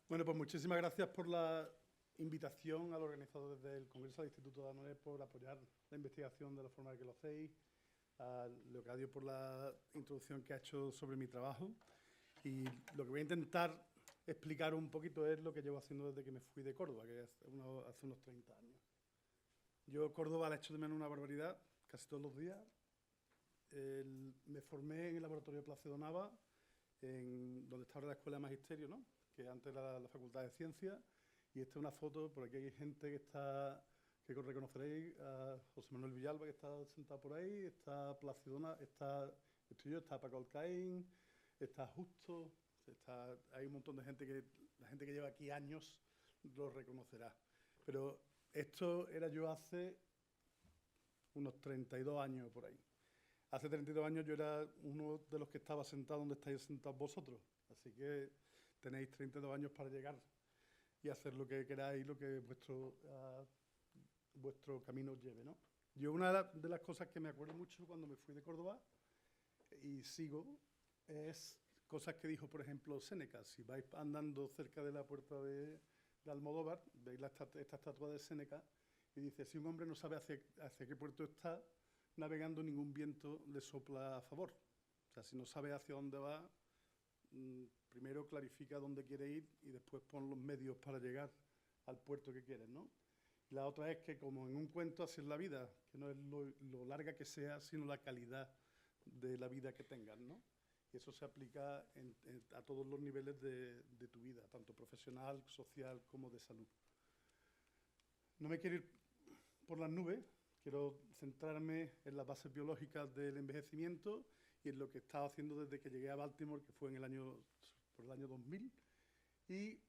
Bueno, pues muchísimas gracias por la invitación al organizador del Congreso del Instituto de Anolet por apoyar la investigación de la forma en que lo hacéis, a Leocadio por la introducción que ha hecho sobre mi trabajo. Y lo que voy a intentar explicar un poquito es lo que llevo haciendo desde que me fui de Córdoba, que es hace unos 30 años. Yo Córdoba la he hecho de menos una barbaridad, casi todos los días. Me formé en el laboratorio de Plácido Nava, donde está ahora la Escuela de Magisterio, ¿no?, que antes era la Facultad de Ciencias, y esta es una foto, por aquí hay gente que reconoceréis, a José Manuel Villalba, que está sentado por ahí, está Plácido Nava, estoy yo, está Paco Alcaín, está Justo, hay un montón de gente la gente que lleva aquí años lo reconocerá. Pero esto era yo hace unos 32 años por ahí. Hace 32 años yo era uno de los que estaba sentado donde estáis sentados vosotros. Así que tenéis 32 años para llegar y hacer lo que queráis, lo que vuestro camino os lleve, ¿no? Yo una de las cosas que me acuerdo mucho cuando me fui de Córdoba y sigo es cosas que dijo, por ejemplo, Séneca. Si vais andando cerca de la puerta de Almodóvar, veis esta estatua de Séneca y dice, si un hombre no sabe hacia qué puerto está navegando, ningún viento le sopla a favor. O sea, si no sabe hacia dónde va, primero clarifica dónde quiere ir y después pon los medios para llegar al puerto que quieres, ¿no? Y la otra es que, como en un cuento, así es la vida, que no es lo larga que sea, sino la calidad de la vida que tengas, ¿no? Y eso se aplica a todos los niveles de tu vida, tanto profesional, social como de salud. No me quiero ir por las nubes, quiero centrarme en las bases biológicas del envejecimiento y en lo que he estado haciendo desde que llegué a Baltimore, que fue por el año 2000. Y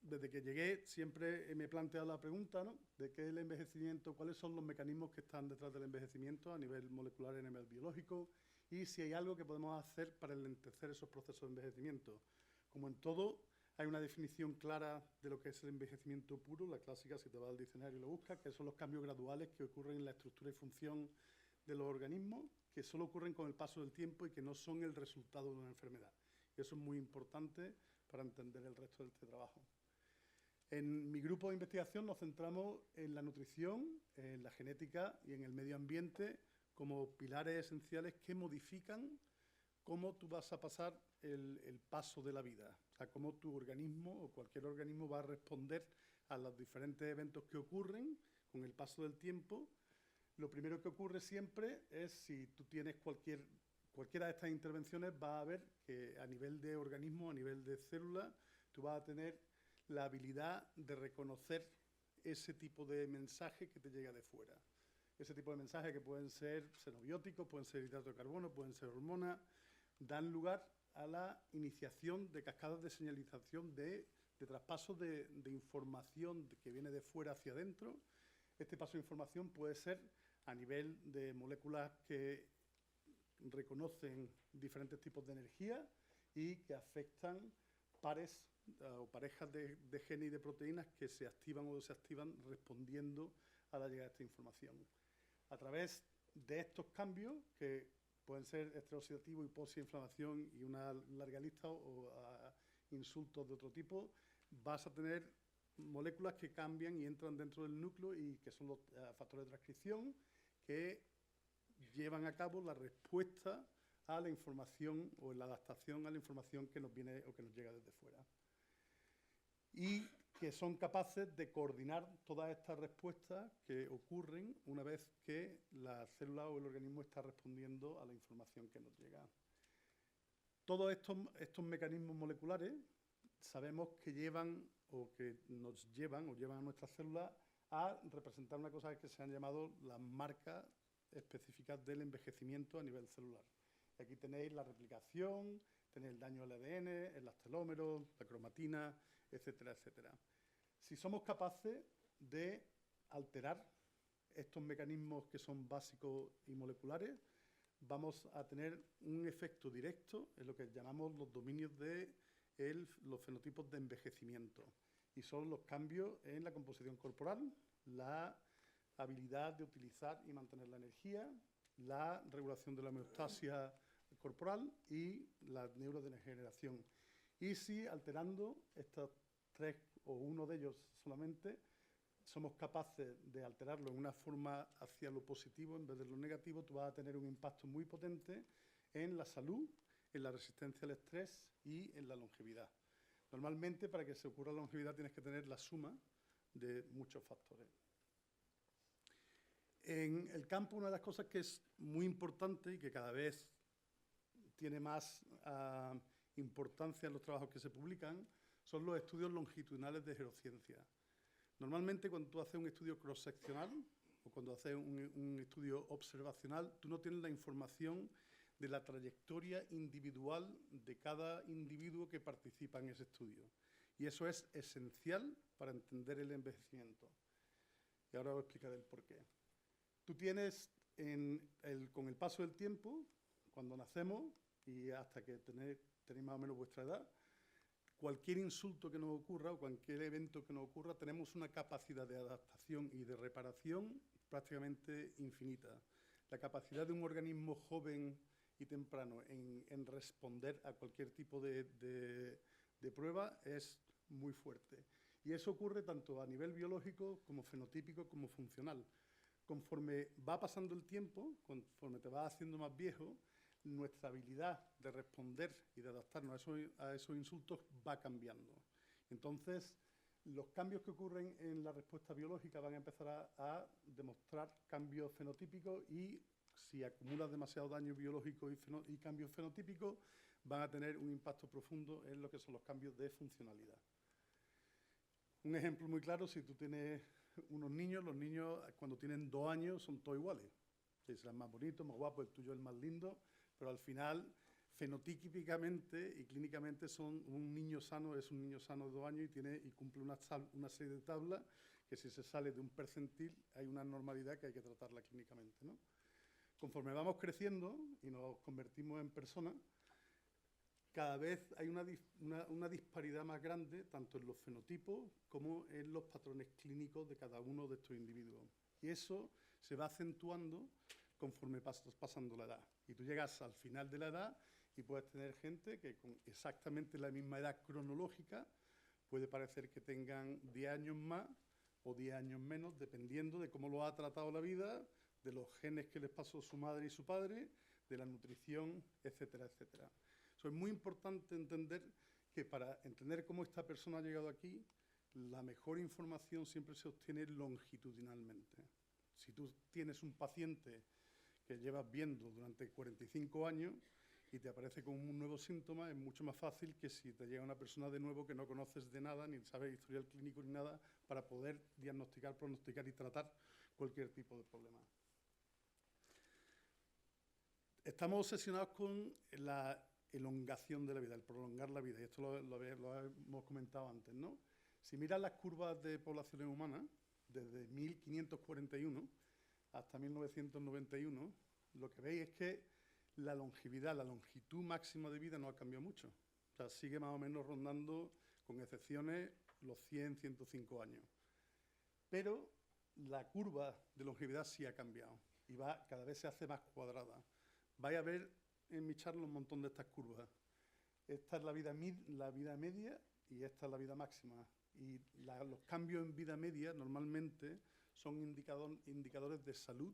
desde que llegué siempre me he planteado la pregunta, ¿no?, de qué es el envejecimiento, cuáles son los mecanismos que están detrás del envejecimiento a nivel molecular y a nivel biológico, y si hay algo que podemos hacer para enlentecer esos procesos de envejecimiento. Como en todo, hay una definición clara de lo que es el envejecimiento puro, la clásica, si te vas al diccionario y lo buscas, que son los cambios graduales que ocurren en la estructura y función de los organismos, que solo ocurren con el paso del tiempo y que no son el resultado de una enfermedad. Y eso es muy importante para entender el resto de este trabajo. En mi grupo de investigación nos centramos en la nutrición, en la genética y en el medio ambiente como pilares esenciales que modifican cómo tú vas a pasar el paso de la vida. O sea, cómo tu organismo o cualquier organismo va a responder a los diferentes eventos que ocurren con el paso del tiempo. Lo primero que ocurre siempre es, si tú tienes cualquiera de estas intervenciones, vas a ver que a nivel de organismo, a nivel de célula, tú vas a tener la habilidad de reconocer ese tipo de mensaje que te llega de fuera. Ese tipo de mensajes, que pueden ser xenobióticos, pueden ser hidratos de carbono, pueden ser hormonas, dan lugar a la iniciación de cascadas de señalización de traspaso de información que viene de fuera hacia adentro. Este paso de información puede ser a nivel de moléculas que reconocen diferentes tipos de energía y que afectan pares o parejas de genes y de proteínas que se activan o desactivan respondiendo a la llegada de esta información. A través de estos cambios, que pueden ser estrés-oxidativo, hipoxia, inflamación y una larga lista, o insultos de otro tipo, vas a tener moléculas que cambian y entran dentro del núcleo y que son los factores de transcripción que llevan a cabo la respuesta a la información o la adaptación a la información que nos viene o que nos llega desde fuera. Y que son capaces de coordinar todas estas respuestas que ocurren una vez que la célula o el organismo está respondiendo a la información que nos llega. Todos estos mecanismos moleculares sabemos que nos llevan a nuestras células a representar una cosa que se han llamado las marcas específicas del envejecimiento a nivel celular. Y aquí tenéis la replicación, tenéis el daño al ADN, el telómeros, la cromatina, etcétera, etcétera. Si somos capaces de alterar estos mecanismos que son básicos y moleculares, vamos a tener un efecto directo en lo que llamamos los dominios de los fenotipos de envejecimiento. Y son los cambios en la composición corporal, la habilidad de utilizar y mantener la energía, la regulación de la homeostasia corporal y la neurodegeneración. Y si alterando estos tres o uno de ellos solamente, somos capaces de alterarlo en una forma hacia lo positivo en vez de lo negativo, tú vas a tener un impacto muy potente en la salud, en la resistencia al estrés y en la longevidad. Normalmente, para que se ocurra la longevidad, tienes que tener la suma de muchos factores. En el campo, una de las cosas que es muy importante y que cada vez tiene más importancia en los trabajos que se publican son los estudios longitudinales de gerociencia. Normalmente, cuando tú haces un estudio cross-seccional o cuando haces un estudio observacional, tú no tienes la información de la trayectoria individual de cada individuo que participa en ese estudio. Y eso es esencial para entender el envejecimiento. Y ahora os explicaré el porqué. Tú tienes, con el paso del tiempo, cuando nacemos y hasta que tenéis más o menos vuestra edad, cualquier insulto que nos ocurra o cualquier evento que nos ocurra, tenemos una capacidad de adaptación y de reparación prácticamente infinita. La capacidad de un organismo joven y temprano en responder a cualquier tipo de prueba es muy fuerte. Y eso ocurre tanto a nivel biológico como fenotípico como funcional. Conforme va pasando el tiempo, conforme te vas haciendo más viejo, nuestra habilidad de responder y de adaptarnos a esos insultos va cambiando. Entonces, los cambios que ocurren en la respuesta biológica van a empezar a demostrar cambios fenotípicos y si acumulas demasiado daño biológico y cambios fenotípicos, van a tener un impacto profundo en lo que son los cambios de funcionalidad. Un ejemplo muy claro, si tú tienes unos niños, los niños cuando tienen 2 años son todos iguales. Sí, serán más bonitos, más guapos, el tuyo es el más lindo, pero al final, fenotípicamente y clínicamente un niño sano es un niño sano de 2 años y cumple una serie de tablas que si se sale de un percentil hay una normalidad que hay que tratarla clínicamente, ¿no? Conforme vamos creciendo y nos convertimos en personas, cada vez hay una disparidad más grande, tanto en los fenotipos como en los patrones clínicos de cada uno de estos individuos. Y eso se va acentuando conforme pasando la edad. Y tú llegas al final de la edad y puedes tener gente que con exactamente la misma edad cronológica puede parecer que tengan 10 años más o 10 años menos, dependiendo de cómo lo ha tratado la vida, de los genes que les pasó su madre y su padre, de la nutrición, etcétera, etcétera. Eso es muy importante entender que para entender cómo esta persona ha llegado aquí, la mejor información siempre se obtiene longitudinalmente. Si tú tienes un paciente que llevas viendo durante 45 años y te aparece con un nuevo síntoma, es mucho más fácil que si te llega una persona de nuevo que no conoces de nada, ni sabes historial clínico ni nada, para poder diagnosticar, pronosticar y tratar cualquier tipo de problema. Estamos obsesionados con la elongación de la vida, el prolongar la vida, y esto lo hemos comentado antes, ¿no? Si miras las curvas de poblaciones humanas, desde 1541 hasta 1991, lo que veis es que la longevidad, la longitud máxima de vida no ha cambiado mucho. O sea, sigue más o menos rondando, con excepciones, los 100, 105 años. Pero la curva de longevidad sí ha cambiado y cada vez se hace más cuadrada. Vais a ver en mi charla un montón de estas curvas. Esta es la vida media y esta es la vida máxima. Y los cambios en vida media normalmente son indicadores de salud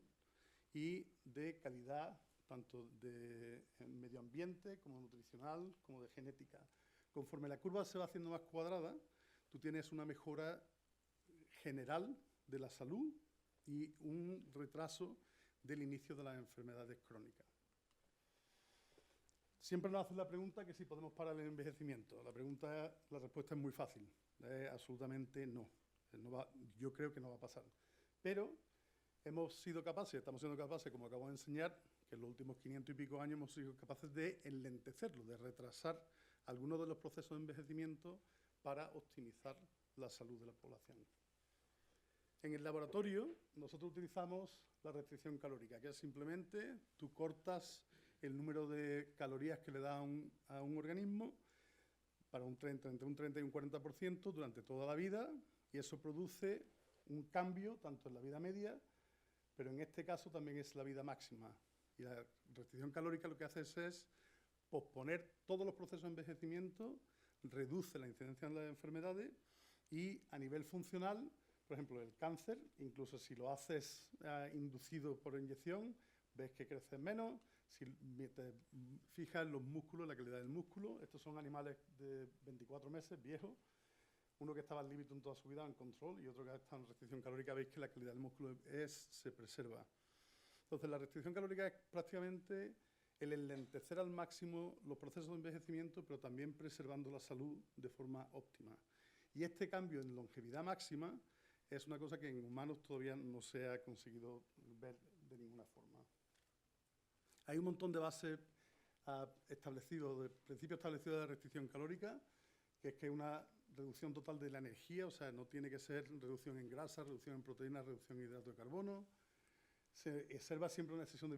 y de calidad, tanto de medio ambiente como nutricional, como de genética. Conforme la curva se va haciendo más cuadrada, tú tienes una mejora general de la salud y un retraso del inicio de las enfermedades crónicas. Siempre nos hacen la pregunta que si podemos parar el envejecimiento. La respuesta es muy fácil, absolutamente no. Yo creo que no va a pasar. Pero estamos siendo capaces, como acabo de enseñar, que en los últimos 500 y pico años hemos sido capaces de enlentecerlo, de retrasar algunos de los procesos de envejecimiento para optimizar la salud de la población. En el laboratorio nosotros utilizamos la restricción calórica, que es simplemente tú cortas el número de calorías que le da a un organismo para entre un 30 y un 40% durante toda la vida, y eso produce un cambio tanto en la vida media, pero en este caso también es la vida máxima. Y la restricción calórica lo que hace es posponer todos los procesos de envejecimiento reduce la incidencia de las enfermedades y a nivel funcional, por ejemplo, el cáncer, incluso si lo haces inducido por inyección, ves que creces menos. Si te fijas en los músculos, la calidad del músculo, estos son animales de 24 meses, viejos, uno que estaba al límite en toda su vida en control y otro que está en restricción calórica, veis que la calidad del músculo se preserva. Entonces, la restricción calórica es prácticamente el enlentecer al máximo los procesos de envejecimiento, pero también preservando la salud de forma óptima. Y este cambio en longevidad máxima es una cosa que en humanos todavía no se ha conseguido ver de ninguna forma. Hay un montón de bases establecidos, de principios establecidos de la restricción calórica, que es que una reducción total de la energía, o sea, no tiene que ser reducción en grasa, reducción en proteínas, reducción en hidrato de carbono. Se observa siempre una sesión de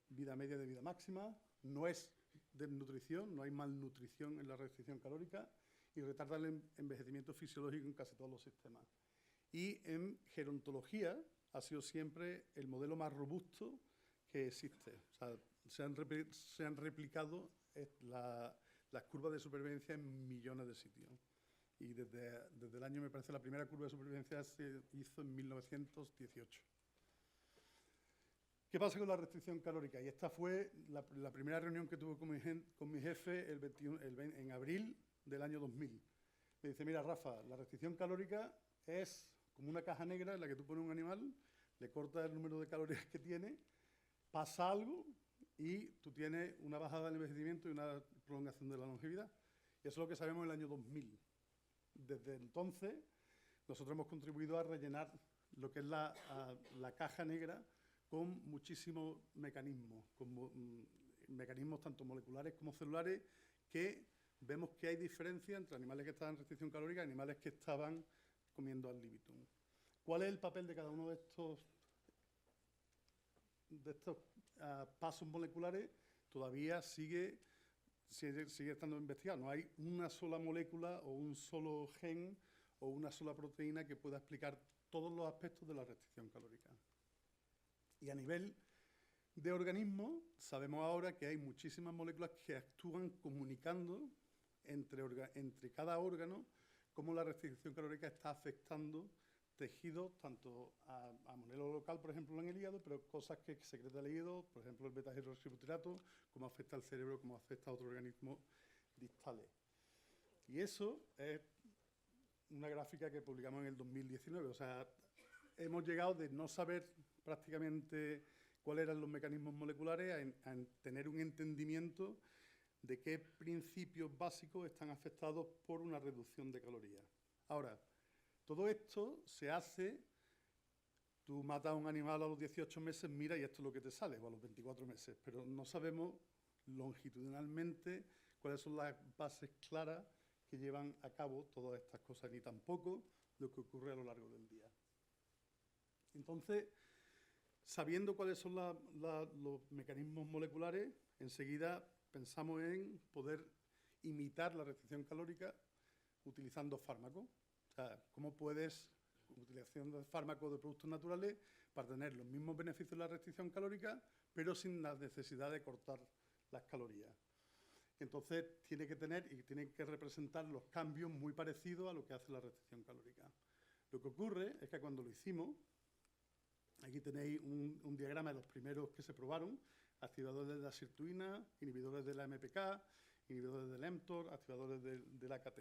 vida media, de vida máxima. No es desnutrición, no hay malnutrición en la restricción calórica y retarda el envejecimiento fisiológico en casi todos los sistemas. Y en gerontología ha sido siempre el modelo más robusto que existe. O sea, se han replicado las curvas de supervivencia en millones de sitios. Y desde el año, me parece, la primera curva de supervivencia se hizo en 1918. ¿Qué pasa con la restricción calórica? Y esta fue la primera reunión que tuve con mi jefe en abril del año 2000. Me dice, mira, Rafa, la restricción calórica es como una caja negra en la que tú pones un animal, le cortas el número de calorías que tiene, pasa algo y tú tienes una bajada del envejecimiento y una prolongación de la longevidad. Y eso es lo que sabemos en el año 2000. Desde entonces, nosotros hemos contribuido a rellenar lo que es la caja negra con muchísimos mecanismos, mecanismos tanto moleculares como celulares, que vemos que hay diferencia entre animales que estaban en restricción calórica y animales que estaban comiendo ad libitum. ¿Cuál es el papel de cada uno de estos pasos moleculares? Todavía sigue estando investigado. No hay una sola molécula o un solo gen o una sola proteína que pueda explicar todos los aspectos de la restricción calórica. Y a nivel de organismo, sabemos ahora que hay muchísimas moléculas que actúan comunicando entre cada órgano cómo la restricción calórica está afectando tejidos, tanto a modelo local, por ejemplo, en el hígado, pero cosas que secreta el hígado, por ejemplo, el beta-hidroxibutirato, cómo afecta al cerebro, cómo afecta a otros organismos distales. Y eso es una gráfica que publicamos en el 2019. O sea, hemos llegado de no saber prácticamente cuáles eran los mecanismos moleculares a tener un entendimiento de qué principios básicos están afectados por una reducción de calorías. Ahora, todo esto se hace, tú matas a un animal a los 18 meses, mira, y esto es lo que te sale, o a los 24 meses, pero no sabemos longitudinalmente cuáles son las bases claras que llevan a cabo todas estas cosas, ni tampoco lo que ocurre a lo largo del día. Entonces, sabiendo cuáles son los mecanismos moleculares, enseguida pensamos en poder imitar la restricción calórica utilizando fármacos. O sea, cómo puedes, utilizando fármacos de productos naturales, para tener los mismos beneficios de la restricción calórica, pero sin la necesidad de cortar las calorías. Entonces, tiene que tener y tiene que representar los cambios muy parecidos a lo que hace la restricción calórica. Lo que ocurre es que cuando lo hicimos, aquí tenéis un diagrama de los primeros que se probaron, activadores de la sirtuina, inhibidores de la MPK, inhibidores del mTOR, activadores del AKT.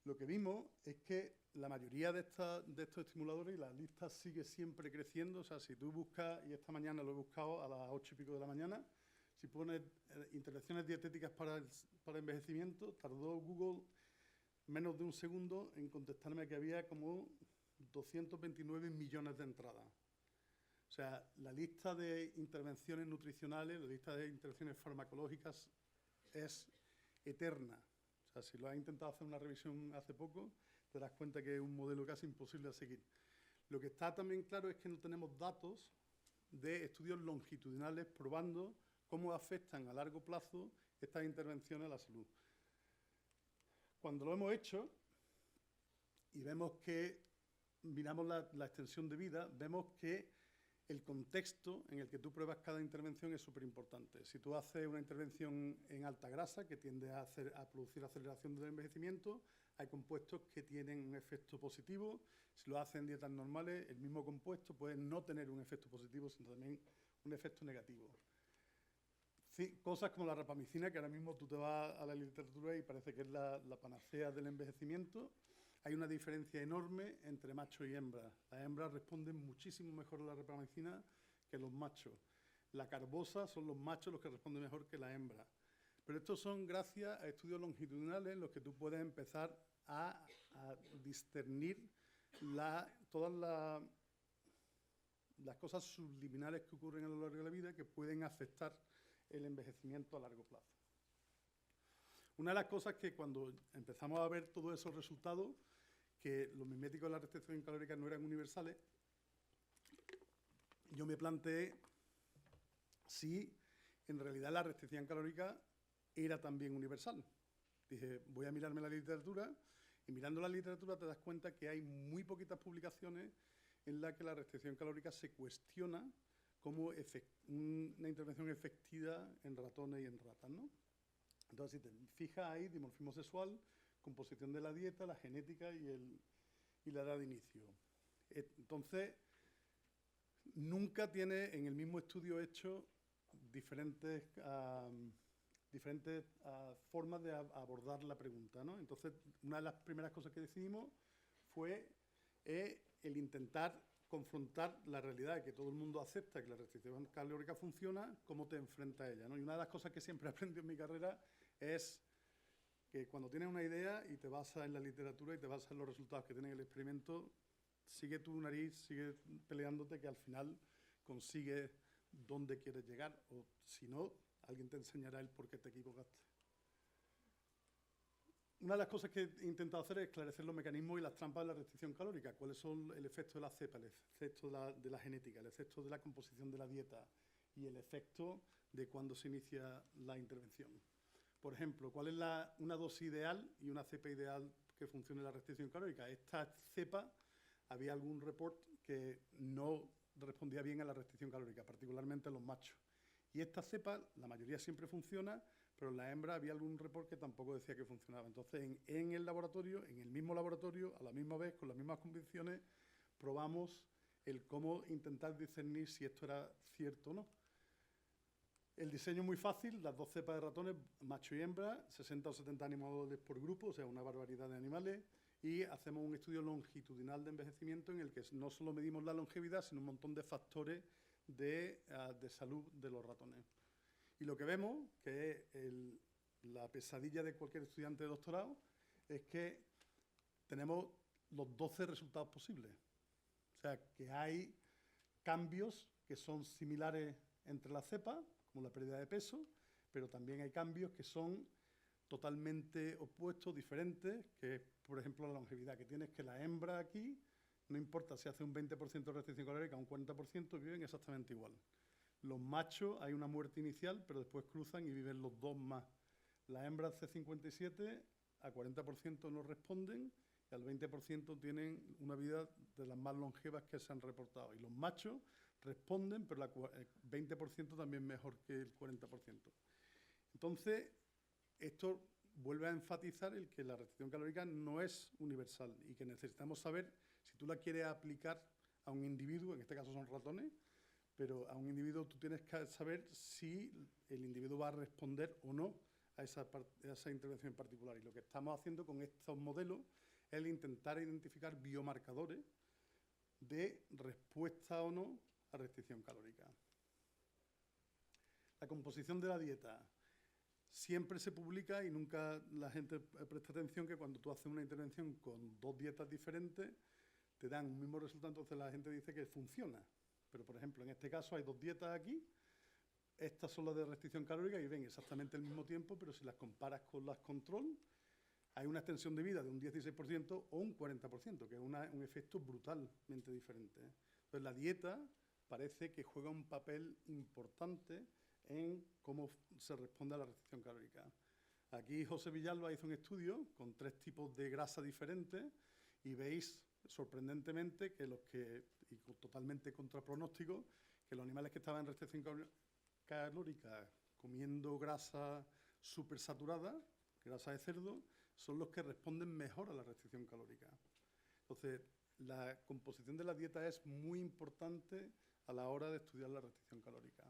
Lo que vimos es que la mayoría de estos estimuladores, y la lista sigue siempre creciendo, o sea, si tú buscas, y esta mañana lo he buscado a las 8 y pico de la mañana, si pones intervenciones dietéticas para envejecimiento, tardó Google menos de un segundo en contestarme que había como 229 millones de entradas. O sea, la lista de intervenciones nutricionales, la lista de intervenciones farmacológicas es eterna. O sea, si lo has intentado hacer una revisión hace poco, te das cuenta que es un modelo casi imposible a seguir. Lo que está también claro es que no tenemos datos de estudios longitudinales probando cómo afectan a largo plazo estas intervenciones a la salud. Cuando lo hemos hecho y vemos que miramos la extensión de vida, vemos que el contexto en el que tú pruebas cada intervención es súper importante. Si tú haces una intervención en alta grasa, que tiende a producir aceleración del envejecimiento, hay compuestos que tienen un efecto positivo. Si lo haces en dietas normales, el mismo compuesto puede no tener un efecto positivo, sino también un efecto negativo. Sí, cosas como la rapamicina, que ahora mismo tú te vas a la literatura y parece que es la panacea del envejecimiento. Hay una diferencia enorme entre macho y hembra. Las hembras responden muchísimo mejor a la rapamicina que los machos. La carbosa son los machos los que responden mejor que la hembra. Pero estos son gracias a estudios longitudinales en los que tú puedes empezar a discernir todas las cosas subliminales que ocurren a lo largo de la vida que pueden afectar el envejecimiento a largo plazo. Una de las cosas que cuando empezamos a ver todos esos resultados, que los miméticos de la restricción calórica no eran universales, yo me planteé si en realidad la restricción calórica era también universal. Dije, voy a mirarme la literatura, y mirando la literatura te das cuenta que hay muy poquitas publicaciones en las que la restricción calórica se cuestiona como una intervención efectiva en ratones y en ratas, ¿no? Entonces, si te fijas ahí, dimorfismo sexual, composición de la dieta, la genética y la edad de inicio. Entonces, nunca tiene en el mismo estudio hecho diferentes formas de abordar la pregunta, ¿no? Entonces, una de las primeras cosas que decidimos fue el intentar confrontar la realidad de que todo el mundo acepta que la restricción calórica funciona, cómo te enfrentas a ella, ¿no? Y una de las cosas que siempre aprendí en mi carrera es que cuando tienes una idea y te basas en la literatura y te basas en los resultados que tiene el experimento, sigue tu nariz, sigue peleándote, que al final consigues dónde quieres llegar, o si no, alguien te enseñará el por qué te equivocaste. Una de las cosas que he intentado hacer es esclarecer los mecanismos y las trampas de la restricción calórica. ¿Cuáles son el efecto de la cepa, el efecto de la genética, el efecto de la composición de la dieta y el efecto de cuando se inicia la intervención? Por ejemplo, ¿cuál es una dosis ideal y una cepa ideal que funcione la restricción calórica? Esta cepa, había algún report que no respondía bien a la restricción calórica, particularmente en los machos. Y esta cepa, la mayoría siempre funciona, pero en la hembra había algún report que tampoco decía que funcionaba. Entonces, en el laboratorio, en el mismo laboratorio, a la misma vez, con las mismas condiciones, probamos el cómo intentar discernir si esto era cierto o no. El diseño es muy fácil, las dos cepas de ratones, macho y hembra, 60 o 70 animales por grupo, o sea, una barbaridad de animales, y hacemos un estudio longitudinal de envejecimiento en el que no solo medimos la longevidad, sino un montón de factores de salud de los ratones. Y lo que vemos, que es la pesadilla de cualquier estudiante de doctorado, es que tenemos los 12 resultados posibles. O sea, que hay cambios que son similares entre las cepas, como la pérdida de peso, pero también hay cambios que son totalmente opuestos, diferentes, que es, por ejemplo, la longevidad, que tienes que la hembra aquí, no importa si hace un 20% de restricción calórica o un 40%, viven exactamente igual. Los machos hay una muerte inicial, pero después cruzan y viven los dos más. Las hembras C57 a 40% no responden y al 20% tienen una vida de las más longevas que se han reportado. Y los machos responden, pero el 20% también mejor que el 40%. Entonces, esto vuelve a enfatizar el que la restricción calórica no es universal y que necesitamos saber si tú la quieres aplicar a un individuo, en este caso son ratones, pero a un individuo tú tienes que saber si el individuo va a responder o no a esa intervención en particular. Y lo que estamos haciendo con estos modelos es intentar identificar biomarcadores de respuesta o no a restricción calórica. La composición de la dieta. Siempre se publica y nunca la gente presta atención que cuando tú haces una intervención con dos dietas diferentes, te dan un mismo resultado, entonces la gente dice que funciona. Pero, por ejemplo, en este caso hay dos dietas aquí, estas son las de restricción calórica y ven exactamente el mismo tiempo, pero si las comparas con las control, hay una extensión de vida de un 16% o un 40%, que es un efecto brutalmente diferente. Entonces, la dieta parece que juega un papel importante en cómo se responde a la restricción calórica. Aquí José Villalba hizo un estudio con 3 tipos de grasa diferentes y veis sorprendentemente, y totalmente contra pronóstico, que los animales que estaban en restricción calórica comiendo grasa supersaturada, grasa de cerdo, son los que responden mejor a la restricción calórica. Entonces, la composición de la dieta es muy importante a la hora de estudiar la restricción calórica.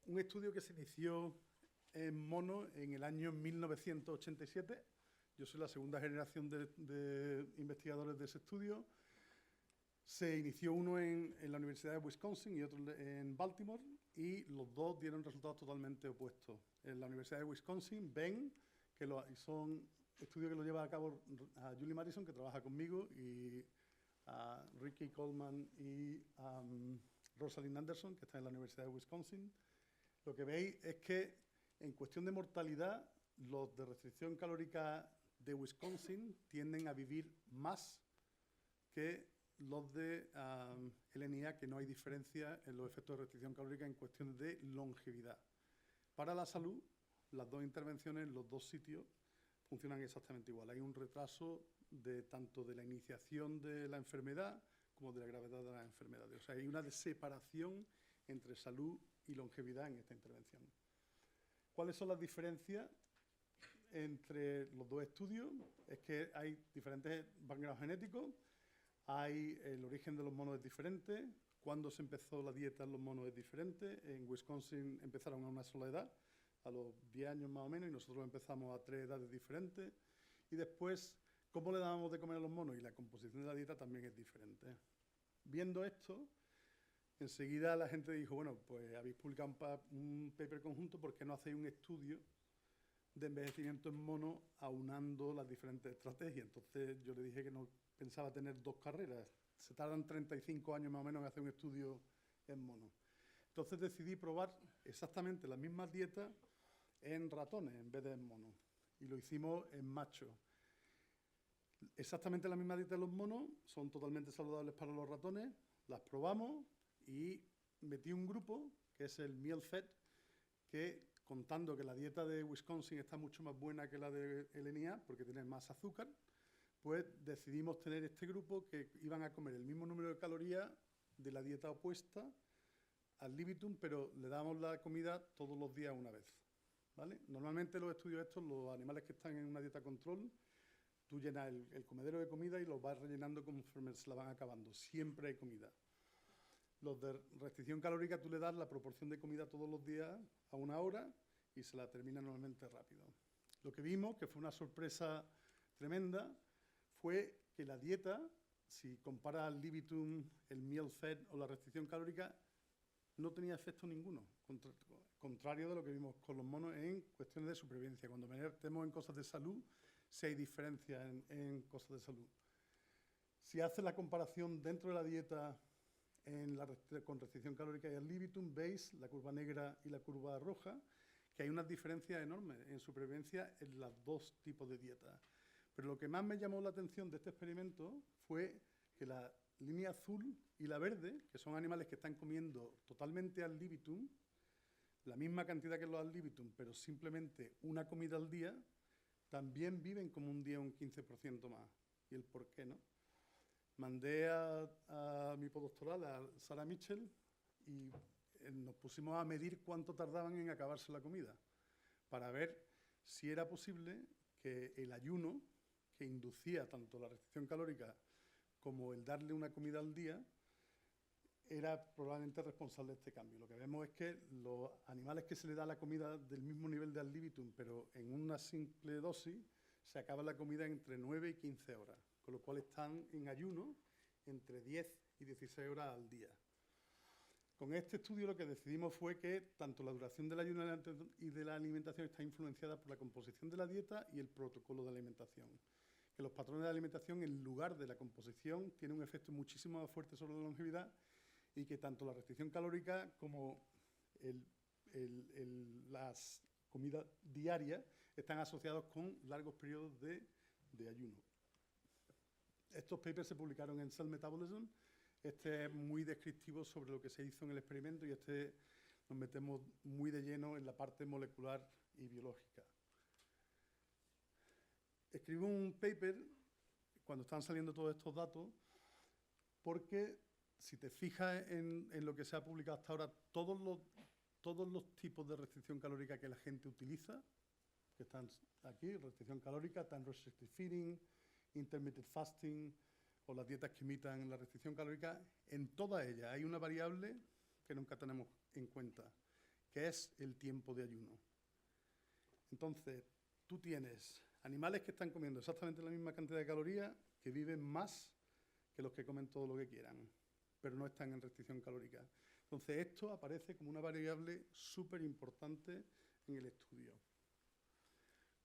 Un estudio que se inició en mono en el año 1987. Yo soy la segunda generación de investigadores de ese estudio. Se inició uno en la Universidad de Wisconsin y otro en Baltimore, y los dos dieron resultados totalmente opuestos. En la Universidad de Wisconsin ven que son estudios que lo lleva a cabo a Julie Madison, que trabaja conmigo, y a Ricky Coleman y Rosalind Anderson, que está en la Universidad de Wisconsin. Lo que veis es que en cuestión de mortalidad, los de restricción calórica de Wisconsin tienden a vivir más que los de LNIA, que no hay diferencia en los efectos de restricción calórica en cuestión de longevidad. Para la salud, las dos intervenciones en los dos sitios funcionan exactamente igual. Hay un retraso tanto de la iniciación de la enfermedad como de la gravedad de las enfermedades. O sea, hay una separación entre salud y longevidad en esta intervención. ¿Cuáles son las diferencias entre los dos estudios? Es que hay diferentes backgrounds genéticos, el origen de los monos es diferente, cuando se empezó la dieta en los monos es diferente. En Wisconsin empezaron a una sola edad, a los 10 años más o menos, y nosotros empezamos a 3 edades diferentes. Y después, ¿cómo le dábamos de comer a los monos? Y la composición de la dieta también es diferente. Viendo esto, enseguida la gente dijo, bueno, pues habéis publicado un paper conjunto, ¿por qué no hacéis un estudio de envejecimiento en mono aunando las diferentes estrategias? Entonces yo le dije que no pensaba tener dos carreras. Se tardan 35 años más o menos en hacer un estudio en mono. Entonces decidí probar exactamente las mismas dietas en ratones en vez de en monos. Y lo hicimos en machos. Exactamente la misma dieta de los monos, son totalmente saludables para los ratones. Las probamos y metí un grupo, que es el meal fed, que contando que la dieta de Wisconsin está mucho más buena que la de LNIA, porque tiene más azúcar, pues decidimos tener este grupo que iban a comer el mismo número de calorías de la dieta opuesta al libitum, pero le damos la comida todos los días una vez, ¿vale? Normalmente los estudios estos, los animales que están en una dieta control, tú llenas el comedero de comida y los vas rellenando conforme se la van acabando. Siempre hay comida. Los de restricción calórica, tú le das la proporción de comida todos los días a 1 hora y se la termina normalmente rápido. Lo que vimos, que fue una sorpresa tremenda, fue que la dieta, si compara el libitum, el meal fed o la restricción calórica, no tenía efecto ninguno, contrario de lo que vimos con los monos en cuestiones de supervivencia. Cuando metemos en cosas de salud, sí hay diferencia en cosas de salud. Si haces la comparación dentro de la dieta con restricción calórica y el libitum, veis la curva negra y la curva roja, que hay unas diferencias enormes en supervivencia en los dos tipos de dieta. Pero lo que más me llamó la atención de este experimento fue que la línea azul y la verde, que son animales que están comiendo totalmente al libitum, la misma cantidad que los al libitum, pero simplemente una comida al día, también viven como un día un 15% más. ¿Y el por qué, no? Mandé a mi postdoctoral, a Sarah Mitchell, y nos pusimos a medir cuánto tardaban en acabarse la comida, para ver si era posible que el ayuno, que inducía tanto la restricción calórica como el darle una comida al día, era probablemente responsable de este cambio. Lo que vemos es que los animales que se les da la comida del mismo nivel de ad libitum, pero en una simple dosis, se acaba la comida entre 9 y 15 horas, con lo cual están en ayuno entre 10 y 16 horas al día. Con este estudio lo que decidimos fue que tanto la duración del ayuno y de la alimentación está influenciada por la composición de la dieta y el protocolo de alimentación. Que los patrones de alimentación, en lugar de la composición, tienen un efecto muchísimo más fuerte sobre la longevidad, y que tanto la restricción calórica como las comidas diarias están asociados con largos periodos de ayuno. Estos papers se publicaron en Cell Metabolism. Este es muy descriptivo sobre lo que se hizo en el experimento, y nos metemos muy de lleno en la parte molecular y biológica. Escribí un paper cuando están saliendo todos estos datos, porque si te fijas en lo que se ha publicado hasta ahora, todos los tipos de restricción calórica que la gente utiliza, que están aquí, restricción calórica, time restricted feeding, intermittent fasting, o las dietas que imitan la restricción calórica, en todas ellas hay una variable que nunca tenemos en cuenta, que es el tiempo de ayuno. Entonces, tú tienes animales que están comiendo exactamente la misma cantidad de calorías, que viven más que los que comen todo lo que quieran, pero no están en restricción calórica. Entonces, esto aparece como una variable súper importante en el estudio.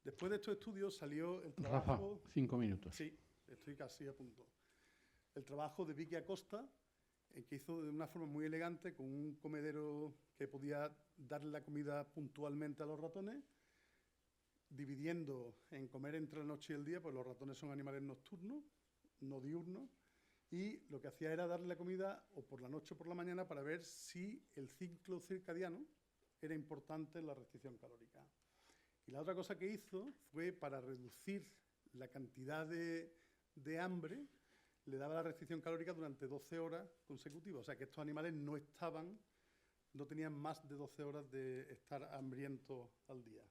Después de estos estudios salió el trabajo... Rafa, 5 minutos. Sí, estoy casi a punto. El trabajo de Vicky Acosta, que hizo de una forma muy elegante, con un comedero que podía darle la comida puntualmente a los ratones, dividiendo en comer entre la noche y el día, pues los ratones son animales nocturnos, no diurnos, y lo que hacía era darle la comida o por la noche o por la mañana para ver si el ciclo circadiano era importante en la restricción calórica. Y la otra cosa que hizo fue, para reducir la cantidad de hambre, le daba la restricción calórica durante 12 horas consecutivas. O sea que estos animales no tenían más de 12 horas de estar hambrientos al día.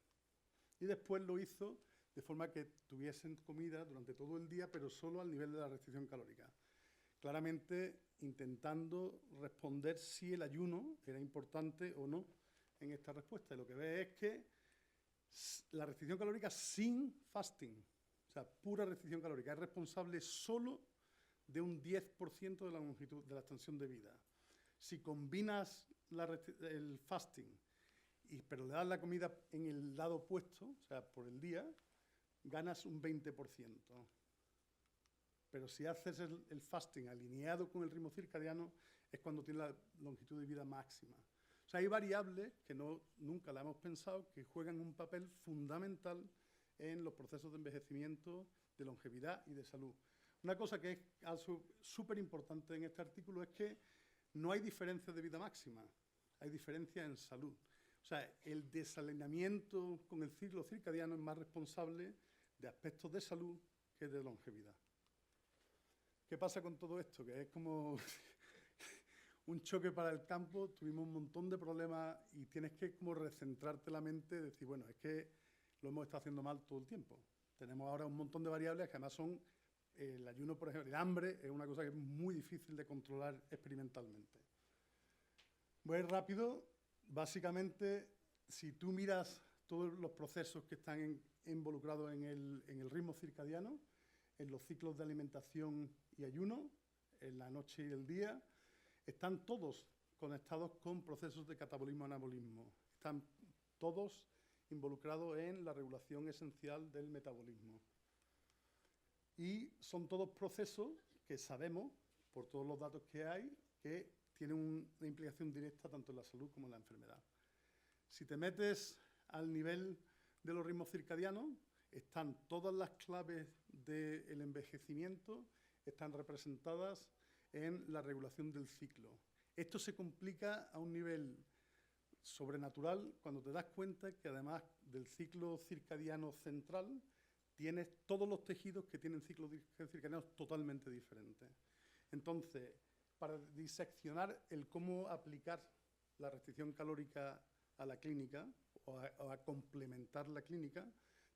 Y después lo hizo de forma que tuviesen comida durante todo el día, pero solo al nivel de la restricción calórica. Claramente intentando responder si el ayuno era importante o no en esta respuesta. Y lo que ve es que la restricción calórica sin fasting, o sea, pura restricción calórica, es responsable solo de un 10% de la longitud, de la extensión de vida. Si combinas el fasting, pero le das la comida en el lado opuesto, o sea, por el día, ganas un 20%. Pero si haces el fasting alineado con el ritmo circadiano, es cuando tiene la longitud de vida máxima. O sea, hay variables que nunca la hemos pensado, que juegan un papel fundamental en los procesos de envejecimiento, de longevidad y de salud. Una cosa que es súper importante en este artículo es que no hay diferencia de vida máxima, hay diferencia en salud. O sea, el desalineamiento con el ciclo circadiano es más responsable de aspectos de salud que de longevidad. ¿Qué pasa con todo esto? Que es como un choque para el campo, tuvimos un montón de problemas y tienes que como recentrarte la mente y decir, bueno, es que lo hemos estado haciendo mal todo el tiempo. Tenemos ahora un montón de variables que además son el ayuno, por ejemplo, el hambre es una cosa que es muy difícil de controlar experimentalmente. Voy a ir rápido. Básicamente, si tú miras todos los procesos que están involucrados en el ritmo circadiano, en los ciclos de alimentación y ayuno, en la noche y el día, están todos conectados con procesos de catabolismo y anabolismo. Están todos involucrados en la regulación esencial del metabolismo. Y son todos procesos que sabemos, por todos los datos que hay, que tienen una implicación directa tanto en la salud como en la enfermedad. Si te metes al nivel de los ritmos circadianos, están todas las claves del envejecimiento, están representadas en la regulación del ciclo. Esto se complica a un nivel sobrenatural cuando te das cuenta que además del ciclo circadiano central, tienes todos los tejidos que tienen ciclos circadianos totalmente diferentes. Entonces, para diseccionar el cómo aplicar la restricción calórica a la clínica o a complementar la clínica,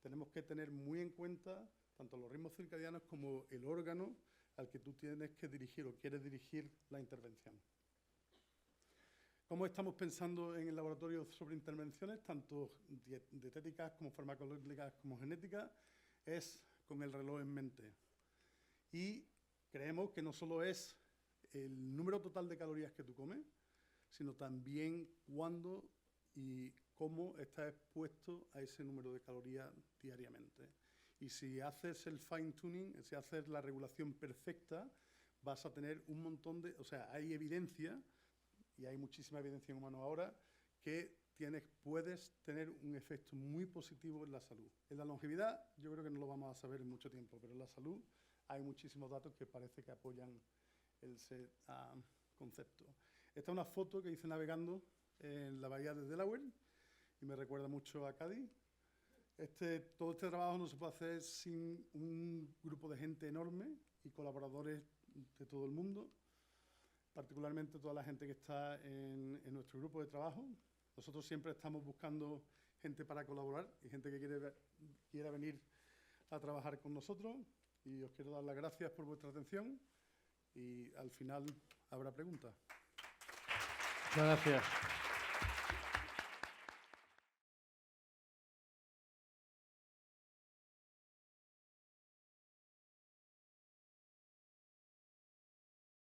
tenemos que tener muy en cuenta tanto los ritmos circadianos como el órgano al que tú tienes que dirigir o quieres dirigir la intervención. ¿Cómo estamos pensando en el laboratorio sobre intervenciones, tanto dietéticas como farmacológicas como genéticas? Es con el reloj en mente. Y creemos que no solo es el número total de calorías que tú comes, sino también cuándo y cómo estás expuesto a ese número de calorías diariamente. Y si haces el fine tuning, si haces la regulación perfecta, vas a tener un montón de... O sea, hay evidencia, y hay muchísima evidencia en humanos ahora, que puedes tener un efecto muy positivo en la salud. En la longevidad yo creo que no lo vamos a saber en mucho tiempo, pero en la salud hay muchísimos datos que parece que apoyan ese concepto. Esta es una foto que hice navegando en la bahía de Delaware y me recuerda mucho a Cádiz. Todo este trabajo no se puede hacer sin un grupo de gente enorme y colaboradores de todo el mundo, particularmente toda la gente que está en nuestro grupo de trabajo. Nosotros siempre estamos buscando gente para colaborar y gente que quiera venir a trabajar con nosotros. Y os quiero dar las gracias por vuestra atención y al final habrá preguntas. Muchas gracias.